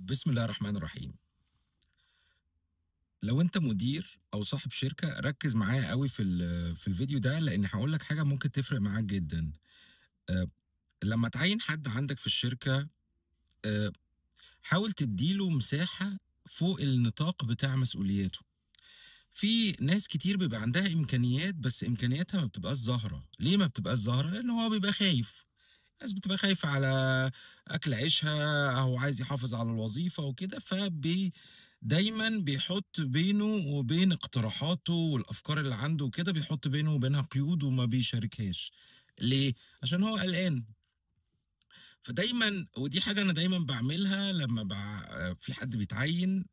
بسم الله الرحمن الرحيم. لو أنت مدير أو صاحب شركة ركّز معايا أوي في الفيديو ده، لإن هاقول لك حاجة ممكن تفرق معاك جدًا. آآ لمّا تعيّن حد عندك في الشركة، آآ حاول تدّي له مساحة فوق النطاق بتاع مسؤولياته. في ناس كتير بيبقى عندها إمكانيات، بس إمكانياتها ما بتبقاش ظاهرة. ليه ما بتبقاش ظاهرة؟ لإن هو بيبقى خايف. ناس بتبقى خايفة على أكل عيشها أو عايز يحافظ على الوظيفة وكده، دايمًا بيحُط بينه وبين اقتراحاته والأفكار اللي عنده وكده، بيحُط بينه وبينها قيود وما بيشاركهاش. ليه؟ عشان هو قلقان. ودي حاجة أنا دايمًا باعملها لمّا في حد بيتعيّن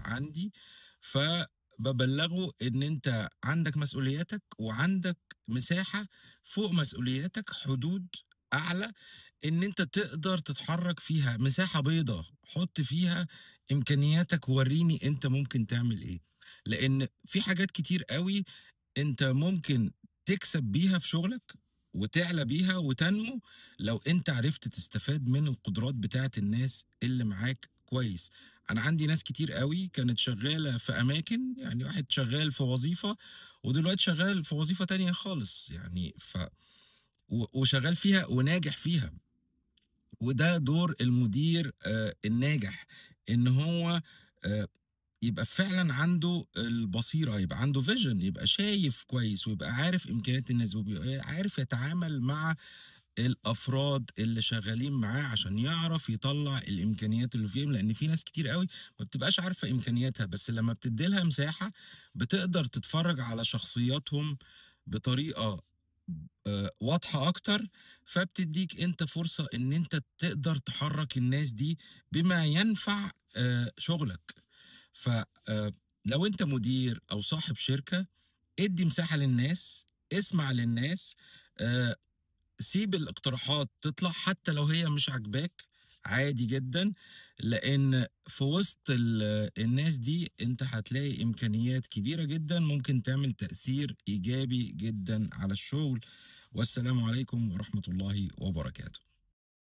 عندي، فبابلّغه إن أنت عندك مسؤولياتك وعندك مساحة فوق مسؤولياتك، حدود أعلى إن أنت تقدر تتحرّك فيها، مساحة بيضا، حُط فيها إمكانياتك وورّيني أنت ممكن تعمل إيه. لإن في حاجات كتير أوي أنت ممكن تكسب بيها في شغلك وتعلى بيها وتنمو لو أنت عرفت تستفاد من القدرات بتاعة الناس اللي معاك كويس. أنا عندي ناس كتير أوي كانت شغّالة في أماكن، يعني واحد شغّال في وظيفة ودلوقتي شغّال في وظيفة تانية خالص، يعني وشغّال فيها وناجح فيها. وده دور المدير الناجح، إن هو آآ يبقى فعلًا عنده البصيرة، يبقى عنده vision، يبقى شايف كويس ويبقى عارف إمكانيات الناس وبيبقى عارف يتعامل مع الأفراد اللي شغالين معاه عشان يعرف يطلّع الإمكانيات اللي فيهم، لإن في ناس كتير أوي ما بتبقاش عارفة إمكانياتها، بس لمّا بتدّي لها مساحة بتقدر تتفرّج على شخصياتهم بطريقة واضحة أكتر، فبتدّيك أنت فرصة إن أنت تقدر تحرّك الناس دي بما ينفع شغلك. ف لو أنت مدير أو صاحب شركة، ادّي مساحة للناس، اسمع للناس، آآ سيب الاقتراحات تطلع حتى لو هي مش عاجباك، عادي جدًا، لإن في وسط الناس دي أنت هتلاقي إمكانيات كبيرة جدًا ممكن تعمل تأثير إيجابي جدًا على الشغل. والسلام عليكم ورحمة الله وبركاته.